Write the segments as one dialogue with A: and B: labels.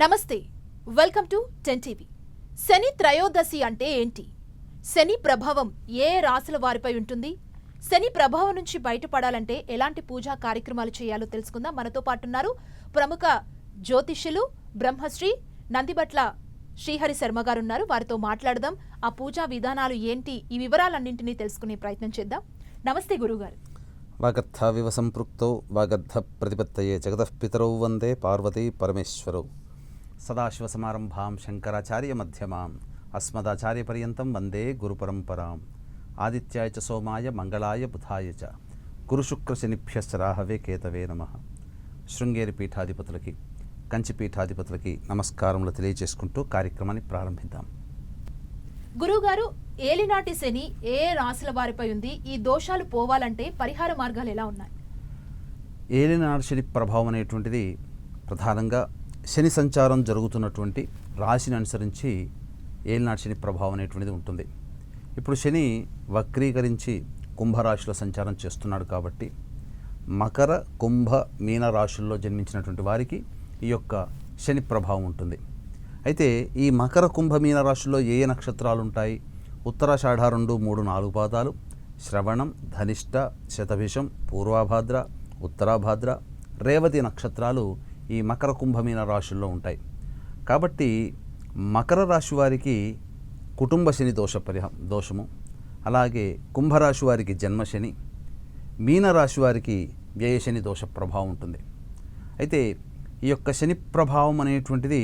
A: నమస్తే, welcome to 10 TV. శని త్రయోదశి అంటే ఏంటి? శని ప్రభావం ఏ రాశుల వారిపై ఉంటుంది? శని ప్రభావం నుంచి బయటపడాలంటే ఎలాంటి పూజా కార్యక్రమాలు చేయాలో తెలుసుకుందాం. మనతో పాటు ఉన్నారు ప్రముఖ జ్యోతిష్యులు బ్రహ్మశ్రీ నందిబట్ల శ్రీహరి శర్మ గారు ఉన్నారు. వారితో మాట్లాడదాం. ఆ పూజా విధానాలు ఏంటి, ఈ వివరాలన్నింటినీ తెలుసుకునే ప్రయత్నం చేద్దాం. నమస్తే గురుగారు.
B: వాగర్థావివ సంపృక్తౌ వాగర్థ ప్రతిపత్తయే జగతః పితరౌ వందే పార్వతీ పరమేశ్వరౌ. సదాశివసమారంభాం శంకరాచార్య మధ్యమాం అస్మదాచార్యపర్యంతం వందే గురుపరంపరాం. ఆదిత్యాయ చ సోమాయ మంగళాయ బుధాయ చ గురుశుక్రశనిభ్యశ్చ రాహవే కేతవే నమః. శృంగేరి పీఠాధిపతులకి, కంచి పీఠాధిపతులకి నమస్కారములు తెలియజేసుకుంటూ కార్యక్రమాన్ని ప్రారంభిద్దాం.
A: గురువుగారు, ఏలినాటి శని ఏ రాశుల వారిపై ఉంది? ఈ దోషాలు పోవాలంటే పరిహార మార్గాలు ఎలా ఉన్నాయి?
B: ఏలినాటి శని ప్రభావం అనేటువంటిది ప్రధానంగా శని సంచారం జరుగుతున్నటువంటి రాశిని అనుసరించి ఏలినాటి శని ప్రభావం అనేటువంటిది ఉంటుంది. ఇప్పుడు శని వక్రీకరించి కుంభరాశిలో సంచారం చేస్తున్నాడు కాబట్టి మకర, కుంభ, మీన రాశుల్లో జన్మించినటువంటి వారికి ఈ యొక్క శని ప్రభావం ఉంటుంది. అయితే ఈ మకర, కుంభ, మీన రాశుల్లో ఏ ఏ నక్షత్రాలు ఉంటాయి? ఉత్తరాషాఢ 2, 3, 4 పాదాలు, శ్రవణం, ధనిష్ట, శతభిషం, పూర్వాభాద్ర, ఉత్తరాభాద్ర, రేవతి నక్షత్రాలు ఈ మకర, కుంభ, మీన రాశుల్లో ఉంటాయి. కాబట్టి మకర రాశి వారికి కుటుంబ శని దోషము, అలాగే కుంభరాశి వారికి జన్మశని, మీనరాశి వారికి వ్యయశని దోష ప్రభావం ఉంటుంది. అయితే ఈ యొక్క శని ప్రభావం అనేటువంటిది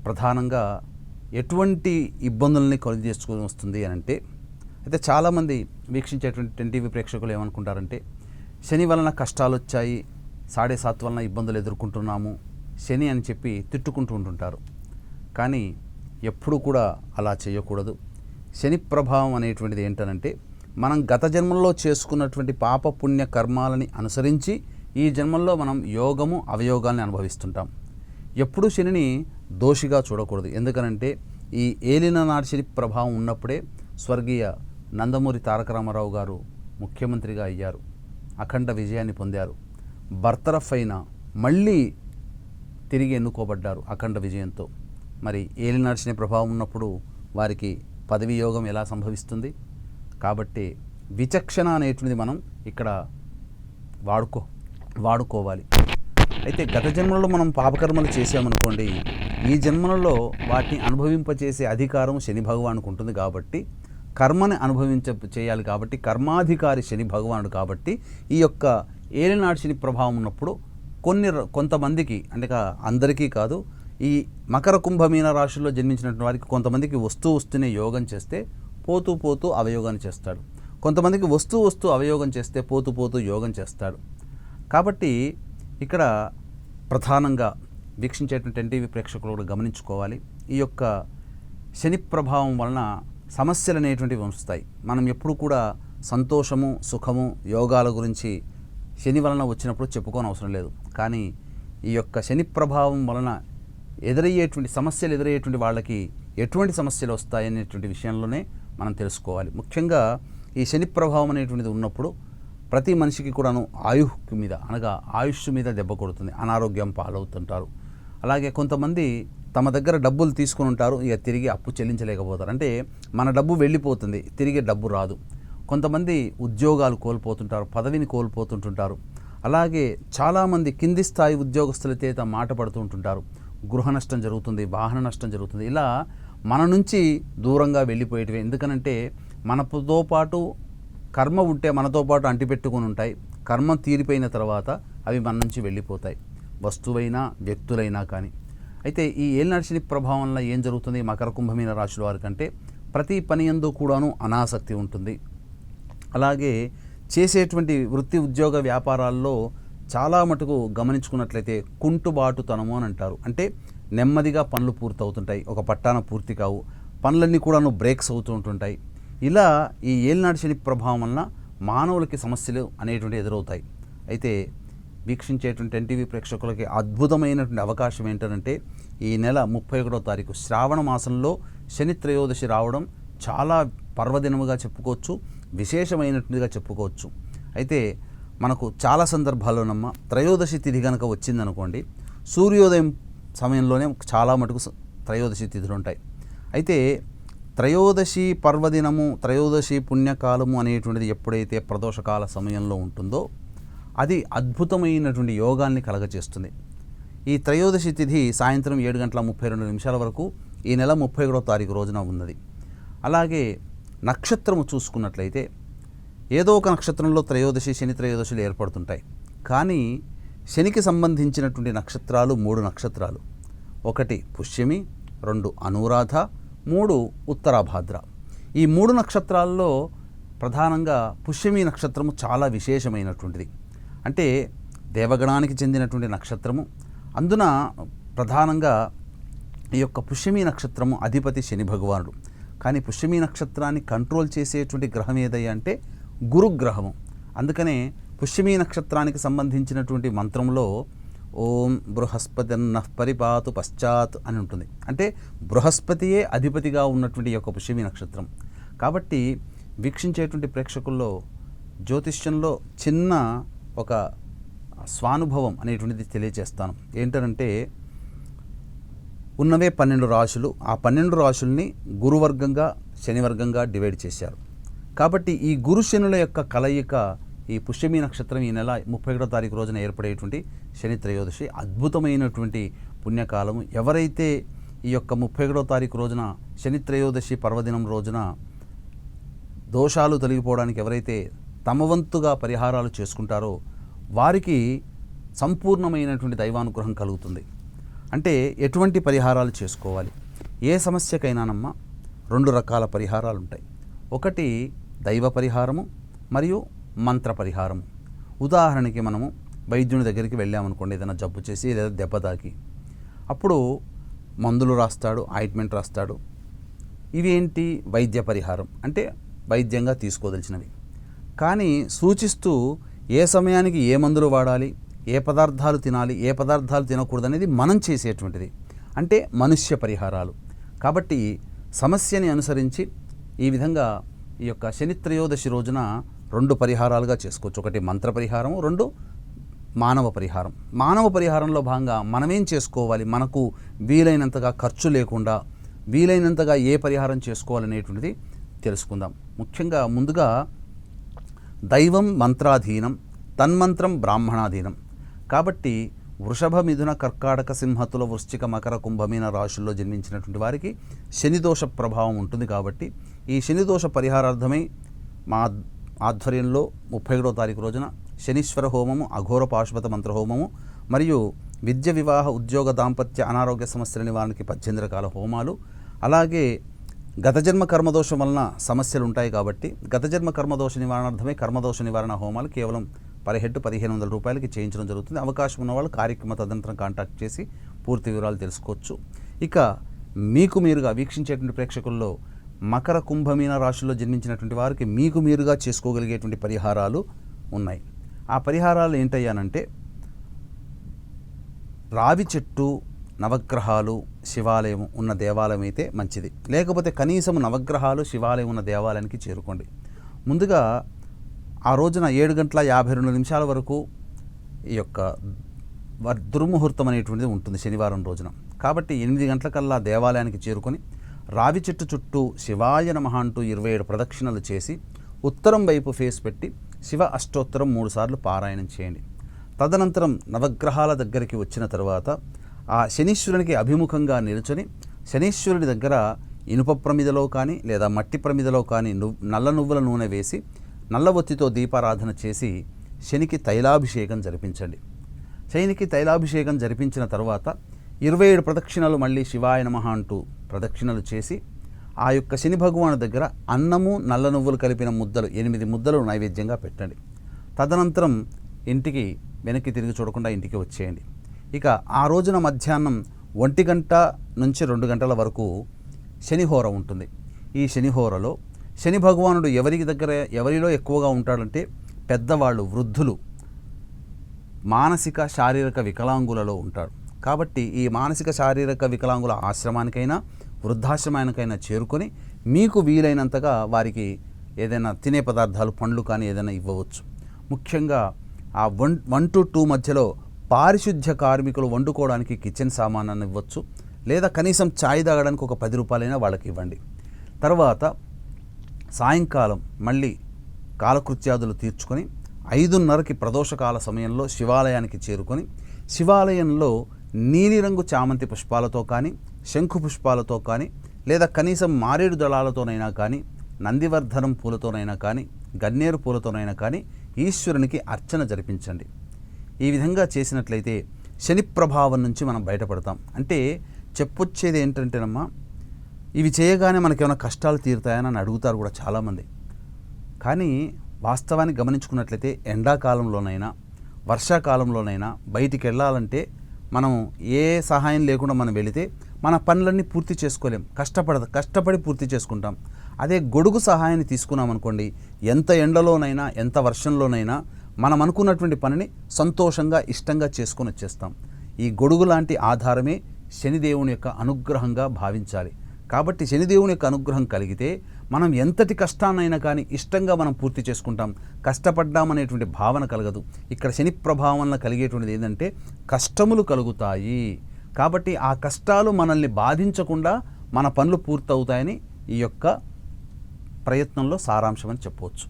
B: ప్రధానంగా ఎటువంటి ఇబ్బందుల్ని కొని తీసుకొని వస్తుంది అని అంటే, అయితే చాలామంది వీక్షించేటువంటి 10 టీవీ ప్రేక్షకులు ఏమనుకుంటారంటే, శని వలన కష్టాలు వచ్చాయి, 7.5 వలన ఇబ్బందులు ఎదుర్కొంటున్నాము శని అని చెప్పి తిట్టుకుంటూ ఉంటుంటారు. కానీ ఎప్పుడు కూడా అలా చేయకూడదు. శని ప్రభావం అనేటువంటిది ఏంటనంటే, మనం గత జన్మల్లో చేసుకున్నటువంటి పాప పుణ్య కర్మాలని అనుసరించి ఈ జన్మల్లో మనం యోగము అవయోగాల్ని అనుభవిస్తుంటాం. ఎప్పుడూ శనిని దోషిగా చూడకూడదు. ఎందుకనంటే ఈ ఏలినాటి శని ప్రభావం ఉన్నప్పుడే స్వర్గీయ నందమూరి తారక రామారావు గారు ముఖ్యమంత్రిగా అయ్యారు, అఖండ విజయాన్ని పొందారు, బర్తరఫ్ అయిన మళ్ళీ తిరిగి ఎన్నుకోబడ్డారు అఖండ విజయంతో. మరి ఏలినాటి శని ప్రభావం ఉన్నప్పుడు వారికి పదవి యోగం ఎలా సంభవిస్తుంది? కాబట్టి విచక్షణ అనేటువంటిది మనం ఇక్కడ వాడుకోవాలి. అయితే గత జన్మలలో మనం పాపకర్మలు చేసామనుకోండి, ఈ జన్మలలో వాటిని అనుభవింపచేసే అధికారం శని భగవానుకు ఉంటుంది. కాబట్టి కర్మని చేయాలి. కాబట్టి కర్మాధికారి శని భగవానుడు. కాబట్టి ఈ యొక్క ఏలినాటి శని ప్రభావం ఉన్నప్పుడు కొంతమందికి, అంటే అందరికీ కాదు, ఈ మకర, కుంభ, మీన రాశుల్లో జన్మించినటువంటి వారికి కొంతమందికి వస్తూనే యోగం చేస్తే పోతూ అవయోగాన్ని చేస్తాడు. కొంతమందికి వస్తూ అవయోగం చేస్తే పోతూ యోగం చేస్తాడు. కాబట్టి ఇక్కడ ప్రధానంగా వీక్షించేటువంటి 10 టీవీ ప్రేక్షకులు కూడా గమనించుకోవాలి. ఈ యొక్క శని ప్రభావం వలన సమస్యలు అనేటువంటివి వస్తాయి. మనం ఎప్పుడు కూడా సంతోషము, సుఖము, యోగాల గురించి శని వలన వచ్చినప్పుడు చెప్పుకోని అవసరం లేదు. కానీ ఈ యొక్క శని ప్రభావం వలన సమస్యలు ఎదురయ్యేటువంటి వాళ్ళకి ఎటువంటి సమస్యలు వస్తాయనేటువంటి విషయంలోనే మనం తెలుసుకోవాలి. ముఖ్యంగా ఈ శని ప్రభావం అనేటువంటిది ఉన్నప్పుడు ప్రతి మనిషికి కూడాను ఆయుష్ మీద దెబ్బ కొడుతుంది, అనారోగ్యం పాలవుతుంటారు. అలాగే కొంతమంది తమ దగ్గర డబ్బులు తీసుకుని ఉంటారు, ఇక తిరిగి అప్పు చెల్లించలేకపోతారు. అంటే మన డబ్బు వెళ్ళిపోతుంది, తిరిగి డబ్బు రాదు. కొంతమంది ఉద్యోగాలు కోల్పోతుంటారు, పదవిని కోల్పోతుంటుంటారు. అలాగే చాలామంది కింది స్థాయి ఉద్యోగస్తులతో మాట పడుతూ ఉంటుంటారు, గృహ నష్టం జరుగుతుంది, వాహన నష్టం జరుగుతుంది. ఇలా మన నుంచి దూరంగా వెళ్ళిపోయేటివి. ఎందుకనంటే మనతో పాటు కర్మ ఉంటే మనతో పాటు అంటిపెట్టుకుని ఉంటాయి. కర్మ తీరిపోయిన తర్వాత అవి మన నుంచి వెళ్ళిపోతాయి, వస్తువైనా వ్యక్తులైనా కానీ. అయితే ఈ ఏలినాటి శని ప్రభావం వల్ల ఏం జరుగుతుంది? మకర, కుంభమీన రాశుల వారికంటే ప్రతి పని యందు కూడాను అనాసక్తి ఉంటుంది. అలాగే చేసేటువంటి వృత్తి, ఉద్యోగ, వ్యాపారాల్లో చాలా మటుకు గమనించుకున్నట్లయితే కుంటుబాటుతనము అని అంటారు. అంటే నెమ్మదిగా పనులు పూర్తవుతుంటాయి, ఒక పట్టాన పూర్తి కావు, పనులన్నీ కూడాను బ్రేక్స్ అవుతూ ఉంటుంటాయి. ఇలా ఈ ఏలినాటి శని ప్రభావం వలన మానవులకి సమస్యలు అనేటువంటి ఎదురవుతాయి. అయితే వీక్షించేటువంటి 10 టీవీ ప్రేక్షకులకి అద్భుతమైనటువంటి అవకాశం ఏంటంటే, ఈ నెల 31వ తారీఖు శ్రావణ మాసంలో శని త్రయోదశి రావడం చాలా పర్వదినముగా చెప్పుకోవచ్చు, విశేషమైనటువంటిగా చెప్పుకోవచ్చు. అయితే మనకు చాలా సందర్భాల్లోనమ్మ త్రయోదశి తిథి కనుక వచ్చిందనుకోండి, సూర్యోదయం సమయంలోనే చాలా మటుకు త్రయోదశి తిథులు ఉంటాయి. అయితే త్రయోదశి పర్వదినము, త్రయోదశి పుణ్యకాలము అనేటువంటిది ఎప్పుడైతే ప్రదోషకాల సమయంలో ఉంటుందో అది అద్భుతమైనటువంటి యోగాల్ని కలగజేస్తుంది. ఈ త్రయోదశి తిథి సాయంత్రం 7:32 వరకు ఈ నెల 31వ తారీఖు రోజున ఉన్నది. అలాగే నక్షత్రము చూసుకున్నట్లయితే ఏదో ఒక నక్షత్రంలో త్రయోదశి, శని త్రయోదశులు ఏర్పడుతుంటాయి. కానీ శనికి సంబంధించినటువంటి నక్షత్రాలు 3 నక్షత్రాలు. 1 పుష్యమి, 2 అనురాధ, 3 ఉత్తరాభాద్ర. ఈ 3 నక్షత్రాల్లో ప్రధానంగా పుష్యమి నక్షత్రము చాలా విశేషమైనటువంటిది. అంటే దేవగణానికి చెందినటువంటి నక్షత్రము. అందున ప్రధానంగా ఈ యొక్క పుష్యమి నక్షత్రము అధిపతి శని భగవానుడు. కానీ పుష్యమి నక్షత్రాన్ని కంట్రోల్ చేసేటువంటి గ్రహం ఏదయ్యా అంటే గురుగ్రహము. అందుకనే పుష్యమి నక్షత్రానికి సంబంధించినటువంటి మంత్రంలో ఓం బృహస్పతిన్నః పరిపాతు పశ్చాత్ అని ఉంటుంది. అంటే బృహస్పతియే అధిపతిగా ఉన్నటువంటి యొక్క పుష్యమి నక్షత్రం. కాబట్టి వీక్షించేటువంటి ప్రేక్షకుల్లో జ్యోతిష్యంలో చిన్న ఒక స్వానుభవం అనేటువంటిది తెలియజేస్తాను. ఏంటంటే ఉన్నవే 12 రాశులు. ఆ 12 రాశుల్ని గురువర్గంగా, శనివర్గంగా డివైడ్ చేశారు. కాబట్టి ఈ గురు శనుల యొక్క కలయిక ఈ పుష్యమి నక్షత్రం ఈ నెల 31వ తారీఖు రోజున ఏర్పడేటువంటి శని త్రయోదశి అద్భుతమైనటువంటి పుణ్యకాలము. ఎవరైతే ఈ యొక్క 31వ తారీఖు రోజున శని త్రయోదశి పర్వదినం రోజున దోషాలు తొలగిపోవడానికి ఎవరైతే తమ వంతుగా పరిహారాలు చేసుకుంటారో వారికి సంపూర్ణమైనటువంటి దైవానుగ్రహం కలుగుతుంది. అంటే ఎటువంటి పరిహారాలు చేసుకోవాలి? ఏ సమస్యకైనానమ్మా 2 రకాల పరిహారాలు ఉంటాయి. ఒకటి దైవ పరిహారము, మరియు మంత్ర పరిహారము. ఉదాహరణకి మనము వైద్యుని దగ్గరికి వెళ్ళామనుకోండి, ఏదైనా జబ్బు చేసి లేదా దెబ్బ తాకి, అప్పుడు మందులు రాస్తాడు, ఆయింట్మెంట్ రాస్తాడు. ఇవి ఏంటి? వైద్య పరిహారం అంటే వైద్యంగా తీసుకోదలిచినవి. కానీ సూచిస్తూ ఏ సమయానికి ఏ మందులు వాడాలి, ఏ పదార్థాలు తినాలి, ఏ పదార్థాలు తినకూడదు అనేది మనం చేసేటువంటిది. అంటే మనుష్య పరిహారాలు. కాబట్టి సమస్యని అనుసరించి ఈ విధంగా ఈ యొక్క శని త్రయోదశి రోజున 2 పరిహారాలుగా చేసుకోవచ్చు. ఒకటి మంత్ర పరిహారం, 2 మానవ పరిహారం. మానవ పరిహారంలో భాగంగా మనమేం చేసుకోవాలి, మనకు వీలైనంతగా ఖర్చు లేకుండా వీలైనంతగా ఏ పరిహారం చేసుకోవాలనేటువంటిది తెలుసుకుందాం. ముఖ్యంగా ముందుగా దైవం మంత్రాధీనం, తన్మంత్రం బ్రాహ్మణాధీనం. కాబట్టి వృషభ, మిథున, కర్కాటక, సింహతుల, వృశ్చిక, మకర, కుంభమీన రాశుల్లో జన్మించినటువంటి వారికి శనిదోష ప్రభావం ఉంటుంది. కాబట్టి ఈ శనిదోష పరిహారార్థమై మా ఆధ్వర్యంలో 31వ తారీఖు రోజున శనీశ్వర హోమము, అఘోర పాశుపత మంత్ర హోమము, మరియు విద్య, వివాహ, ఉద్యోగ, దాంపత్య, అనారోగ్య సమస్యల నివారణకి 18 రకాల హోమాలు, అలాగే గత జన్మ కర్మదోషం వలన సమస్యలు ఉంటాయి కాబట్టి గత జన్మ కర్మదోష నివారణార్థమే కర్మదోష నివారణ హోమాలు కేవలం పర్ హెడ్ 1500 రూపాయలకి చేయించడం జరుగుతుంది. అవకాశం ఉన్న వాళ్ళు కార్యక్రమ తదనంతరం కాంటాక్ట్ చేసి పూర్తి వివరాలు తెలుసుకోవచ్చు. ఇక మీకు మీరుగా వీక్షించేటువంటి ప్రేక్షకుల్లో మకర, కుంభమీన రాశుల్లో జన్మించినటువంటి వారికి మీకు మీరుగా చేసుకోగలిగేటువంటి పరిహారాలు ఉన్నాయి. ఆ పరిహారాలు ఏంటయ్యానంటే రావి చెట్టు, నవగ్రహాలు, శివాలయం ఉన్న దేవాలయం అయితే మంచిది. లేకపోతే కనీసం నవగ్రహాలు, శివాలయం ఉన్న దేవాలయానికి చేరుకోండి. ముందుగా ఆ రోజున 7:52 వరకు ఈ యొక్క దుర్ముహూర్తం అనేటువంటిది ఉంటుంది శనివారం రోజున. కాబట్టి 8 గంటలకల్లా దేవాలయానికి చేరుకొని రావి చెట్టు చుట్టూ శివాయ నమః అంటూ 27 ప్రదక్షిణలు చేసి ఉత్తరం వైపు ఫేస్ పెట్టి శివ అష్టోత్తరం 3 సార్లు పారాయణం చేయండి. తదనంతరం నవగ్రహాల దగ్గరికి వచ్చిన తర్వాత ఆ శనీశ్వరునికి అభిముఖంగా నిల్చొని శనీశ్వరుడి దగ్గర ఇనుప ప్రమిదలో కానీ లేదా మట్టి ప్రమిదలో కానీ నల్ల నువ్వుల నూనె వేసి నల్ల ఒత్తితో దీపారాధన చేసి శనికి తైలాభిషేకం జరిపించండి. శనికి తైలాభిషేకం జరిపించిన తర్వాత 27 ప్రదక్షిణలు మళ్ళీ శివాయ నమః అంటూ ప్రదక్షిణలు చేసి ఆ యొక్క శని భగవాను దగ్గర అన్నము, నల్ల నువ్వులు కలిపిన ముద్దలు 8 ముద్దలు నైవేద్యంగా పెట్టండి. తదనంతరం ఇంటికి వెనక్కి తిరిగి చూడకుండా ఇంటికి వచ్చేయండి. ఇక ఆ రోజున మధ్యాహ్నం 1 గంట నుంచి 2 గంటల వరకు శనిహోర ఉంటుంది. ఈ శనిహోరలో శని భగవానుడు ఎవరిలో ఎక్కువగా ఉంటాడంటే పెద్దవాళ్ళు, వృద్ధులు, మానసిక శారీరక వికలాంగులలో ఉంటాడు. కాబట్టి ఈ మానసిక శారీరక వికలాంగుల ఆశ్రమానికైనా వృద్ధాశ్రమానికైనా చేరుకొని మీకు వీలైనంతగా వారికి ఏదైనా తినే పదార్థాలు, పండ్లు కానీ ఏదైనా ఇవ్వవచ్చు. ముఖ్యంగా ఆ 1 to 2 మధ్యలో పారిశుద్ధ్య కార్మికులు వండుకోవడానికి కిచెన్ సామానాన్ని ఇవ్వచ్చు, లేదా కనీసం ఛాయ్ తాగడానికి ఒక 10 రూపాయలైనా వాళ్ళకి ఇవ్వండి. తర్వాత సాయంకాలం మళ్ళీ కాలకృత్యాదులు తీర్చుకొని 5:30కి ప్రదోషకాల సమయంలో శివాలయానికి చేరుకొని శివాలయంలో నీలిరంగు చామంతి పుష్పాలతో కానీ, శంఖు పుష్పాలతో కానీ, లేదా కనీసం మారేడు దళాలతోనైనా కానీ, నందివర్ధనం పూలతోనైనా కానీ, గన్నేరు పూలతోనైనా కానీ ఈశ్వరునికి అర్చన జరిపించండి. ఈ విధంగా చేసినట్లయితే శని ప్రభావం నుంచి మనం బయటపడతాం. అంటే చెప్పొచ్చేది ఏంటంటేనమ్మా, ఇవి చేయగానే మనకేమైనా కష్టాలు తీరుతాయని అడుగుతారు కూడా చాలామంది. కానీ వాస్తవాన్ని గమనించుకున్నట్లయితే ఎండాకాలంలోనైనా వర్షాకాలంలోనైనా బయటికి వెళ్ళాలంటే మనం ఏ సహాయం లేకుండా మనం వెళితే మన పనులన్నీ పూర్తి చేసుకోలేం, కష్టపడి పూర్తి చేసుకుంటాం. అదే గొడుగు సహాయాన్ని తీసుకున్నామనుకోండి, ఎంత ఎండలోనైనా ఎంత వర్షంలోనైనా మనం అనుకున్నటువంటి పనిని సంతోషంగా ఇష్టంగా చేసుకొని వచ్చేస్తాం. ఈ గొడుగు లాంటి ఆధారమే శనిదేవుని యొక్క అనుగ్రహంగా భావించాలి. కాబట్టి శనిదేవుని యొక్క అనుగ్రహం కలిగితే మనం ఎంతటి కష్టాన్నైనా కానీ ఇష్టంగా మనం పూర్తి చేసుకుంటాం. కష్టపడ్డామనేటువంటి భావన కలగదు. ఇక్కడ శని ప్రభావం వల్ల కలిగేటువంటిది ఏంటంటే కష్టములు కలుగుతాయి. కాబట్టి ఆ కష్టాలు మనల్ని బాధించకుండా మన పనులు పూర్తవుతాయని ఈ యొక్క ప్రయత్నంలో సారాంశం అని చెప్పవచ్చు.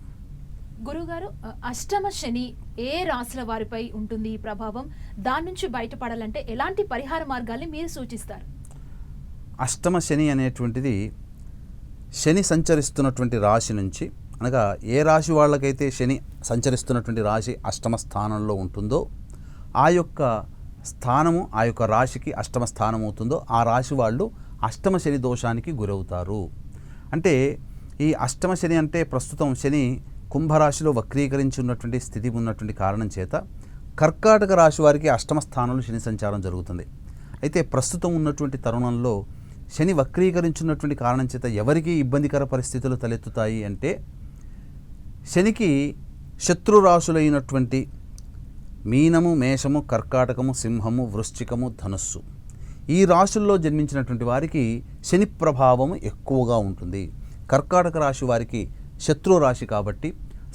A: గురుగారు, అష్టమ శని ఏ రాశుల వారిపై ఉంటుంది ఈ ప్రభావం? దాని నుంచి బయటపడాలంటే ఎలాంటి పరిహార మార్గాల్ని మీరు సూచిస్తారు?
B: అష్టమ శని అనేటువంటిది శని సంచరిస్తున్నటువంటి రాశి నుంచి, అనగా ఏ రాశి వాళ్ళకైతే శని సంచరిస్తున్నటువంటి రాశి అష్టమ స్థానంలో ఉంటుందో ఆ యొక్క స్థానము ఆ యొక్క రాశికి అష్టమ స్థానం అవుతుందో ఆ రాశి వాళ్ళు అష్టమ శని దోషానికి గురవుతారు. అంటే ఈ అష్టమ శని అంటే ప్రస్తుతం శని కుంభరాశిలో వక్రీకరించి ఉన్నటువంటి స్థితి ఉన్నటువంటి కారణం చేత కర్కాటక రాశి వారికి అష్టమ స్థానంలో శని సంచారం జరుగుతుంది. అయితే ప్రస్తుతం ఉన్నటువంటి తరుణంలో శని వక్రీకరించున్నటువంటి కారణం చేత ఎవరికి ఇబ్బందికర పరిస్థితులు తలెత్తుతాయి అంటే, శనికి శత్రురాశులైనటువంటి మీనము, మేషము, కర్కాటకము, సింహము, వృశ్చికము, ధనుస్సు ఈ రాశుల్లో జన్మించినటువంటి వారికి శని ప్రభావం ఎక్కువగా ఉంటుంది. కర్కాటక రాశి వారికి శత్రు రాశి కాబట్టి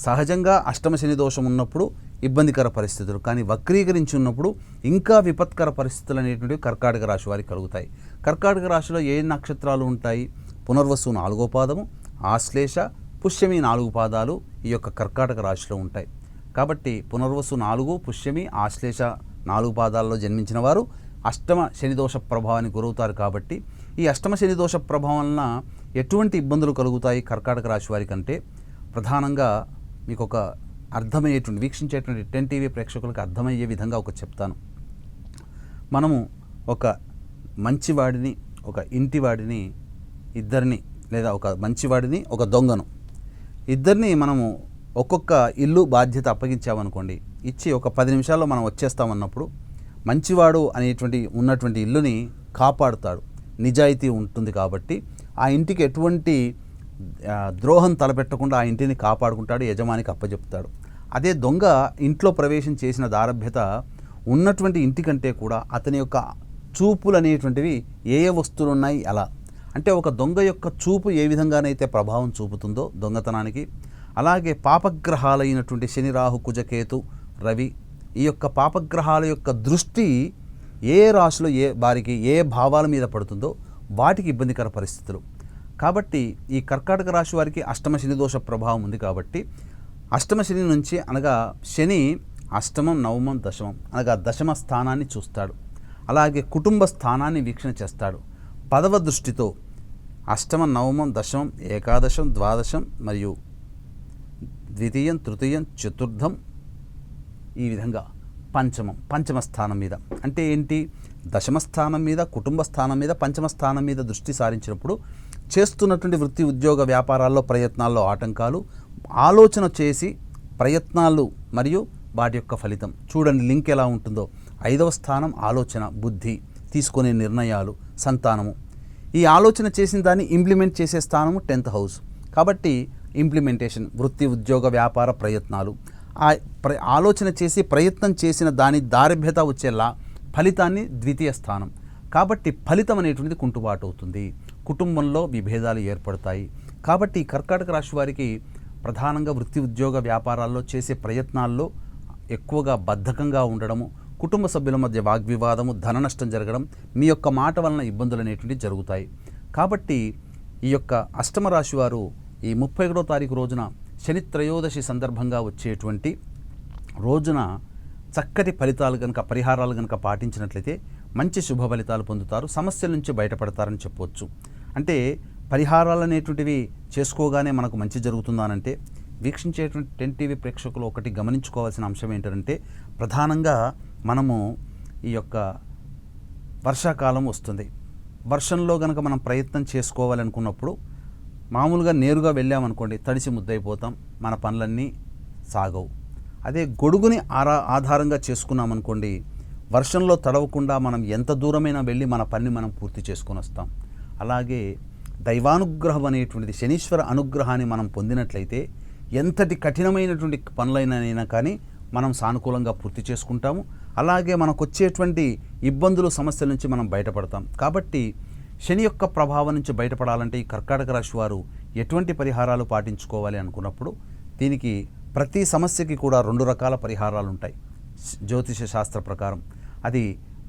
B: సహజంగా అష్టమ శని దోషం ఉన్నప్పుడు ఇబ్బందికర పరిస్థితులు, కానీ వక్రీకరించి ఉన్నప్పుడు ఇంకా విపత్కర పరిస్థితులు అనేటువంటివి కర్కాటక రాశి వారికి కలుగుతాయి. కర్కాటక రాశిలో ఏ నక్షత్రాలు ఉంటాయి? పునర్వసు 4వ పాదము, ఆశ్లేష, పుష్యమి 4 పాదాలు ఈ యొక్క కర్కాటక రాశిలో ఉంటాయి. కాబట్టి పునర్వసు 4, పుష్యమి, ఆశ్లేష 4 పాదాల్లో జన్మించిన వారు అష్టమ శనిదోష ప్రభావానికి గురవుతారు. కాబట్టి ఈ అష్టమ శనిదోష ప్రభావం వలన ఎటువంటి ఇబ్బందులు కలుగుతాయి కర్కాటక రాశి వారికి అంటే, ప్రధానంగా మీకు ఒక అర్థమయ్యేటువంటి వీక్షించేటువంటి 10 టీవీ ప్రేక్షకులకు అర్థమయ్యే విధంగా ఒక చెప్తాను. మనము ఒక మంచివాడిని, ఒక ఇంటివాడిని, ఇద్దరిని, లేదా ఒక మంచివాడిని, ఒక దొంగను, ఇద్దరిని మనము ఒక్కొక్క ఇల్లు బాధ్యత అప్పగించామనుకోండి, ఇచ్చి ఒక 10 నిమిషాల్లో మనం వచ్చేస్తామన్నప్పుడు మంచివాడు అనేటువంటి ఉన్నటువంటి ఇల్లుని కాపాడుతాడు. నిజాయితీ ఉంటుంది కాబట్టి ఆ ఇంటికి ఎటువంటి ద్రోహం తలపెట్టకుండా ఆ ఇంటిని కాపాడుకుంటాడు, యజమానికి అప్పచెప్తాడు. అదే దొంగ ఇంట్లో ప్రవేశం చేసిన దారభ్యత ఉన్నటువంటి ఇంటికంటే కూడా అతని యొక్క చూపులు అనేటువంటివి ఏ ఏ వస్తువులు ఉన్నాయి అలా, అంటే ఒక దొంగ యొక్క చూపు ఏ విధంగానైతే ప్రభావం చూపుతుందో దొంగతనానికి, అలాగే పాపగ్రహాలైనటువంటి శని, రాహు, కుజకేతు, రవి ఈ యొక్క పాపగ్రహాల యొక్క దృష్టి ఏ రాశిలో వారికి ఏ భావాల మీద పడుతుందో వాటికి ఇబ్బందికర పరిస్థితులు. కాబట్టి ఈ కర్కాటక రాశి వారికి అష్టమ శని దోష ప్రభావం ఉంది. కాబట్టి అష్టమ శని నుంచి, అనగా శని అష్టమం, నవమం, దశమం అనగా దశమ స్థానాన్ని చూస్తాడు. అలాగే కుటుంబ స్థానాన్ని వీక్షణ చేస్తాడు. 10వ దృష్టితో అష్టమం, నవమం, దశమం, ఏకాదశం, ద్వాదశం మరియు ద్వితీయం, తృతీయం, చతుర్థం, ఈ విధంగా పంచమ స్థానం మీద, అంటే ఏంటి, దశమ స్థానం మీద, కుటుంబ స్థానం మీద, పంచమ స్థానం మీద దృష్టి సారించినప్పుడు చేస్తున్నటువంటి వృత్తి, ఉద్యోగ, వ్యాపారాల్లో, ప్రయత్నాల్లో ఆటంకాలు, ఆలోచన చేసి ప్రయత్నాలు మరియు వాటి యొక్క ఫలితం చూడండి లింక్ ఎలా ఉంటుందో. 5వ స్థానం ఆలోచన, బుద్ధి, తీసుకునే నిర్ణయాలు, సంతానము. ఈ ఆలోచన చేసిన దాన్ని ఇంప్లిమెంట్ చేసే స్థానము 10th హౌస్. కాబట్టి ఇంప్లిమెంటేషన్, వృత్తి, ఉద్యోగ, వ్యాపార ప్రయత్నాలు, ఆలోచన చేసి ప్రయత్నం చేసిన దాని దారిభ్యత వచ్చేలా ఫలితాన్ని ద్వితీయ స్థానం. కాబట్టి ఫలితం అనేటువంటిది కుంటుబాటు అవుతుంది, కుటుంబంలో విభేదాలు ఏర్పడతాయి. కాబట్టి కర్కాటక రాశి వారికి ప్రధానంగా వృత్తి, ఉద్యోగ, వ్యాపారాల్లో చేసే ప్రయత్నాల్లో ఎక్కువగా బద్ధకంగా ఉండడము, కుటుంబ సభ్యుల మధ్య వాగ్వివాదము, ధన నష్టం జరగడం, మీ యొక్క మాట వలన ఇబ్బందులు అనేటువంటివి జరుగుతాయి. కాబట్టి ఈ యొక్క అష్టమ రాశి వారు ఈ 31వ తారీఖు రోజున శని త్రయోదశి సందర్భంగా వచ్చేటువంటి రోజున చక్కటి ఫలితాలు కనుక, పరిహారాలు కనుక పాటించినట్లయితే మంచి శుభ ఫలితాలు పొందుతారు, సమస్యల నుంచి బయటపడతారని చెప్పవచ్చు. అంటే పరిహారాలు అనేటువంటివి చేసుకోగానే మనకు మంచి జరుగుతుందానంటే, వీక్షించేటువంటి 10 టీవీ ప్రేక్షకులు ఒకటి గమనించుకోవాల్సిన అంశం ఏంటంటే, ప్రధానంగా మనము ఈ యొక్క వర్షాకాలం వస్తుంది. వర్షంలో కనుక మనం ప్రయత్నం చేసుకోవాలనుకున్నప్పుడు మామూలుగా నేరుగా వెళ్ళామనుకోండి, తడిసి ముద్దయిపోతాం, మన పనులన్నీ సాగవు. అదే గొడుగుని ఆధారంగా చేసుకున్నామనుకోండి, వర్షంలో తడవకుండా మనం ఎంత దూరమైనా వెళ్ళి మన పని మనం పూర్తి చేసుకొని వస్తాం. అలాగే దైవానుగ్రహం అనేటువంటిది, శనీశ్వర అనుగ్రహాన్ని మనం పొందినట్లయితే ఎంతటి కఠినమైనటువంటి పనులైనా కానీ మనం సానుకూలంగా పూర్తి చేసుకుంటాము. అలాగే మనకు వచ్చేటువంటి ఇబ్బందులు, సమస్యల నుంచి మనం బయటపడతాం. కాబట్టి శని యొక్క ప్రభావం నుంచి బయటపడాలంటే ఈ కర్కాటక రాశి వారు ఎటువంటి పరిహారాలు పాటించుకోవాలి అనుకున్నప్పుడు, దీనికి ప్రతి సమస్యకి కూడా 2 రకాల పరిహారాలు ఉంటాయి జ్యోతిష శాస్త్ర ప్రకారం. అది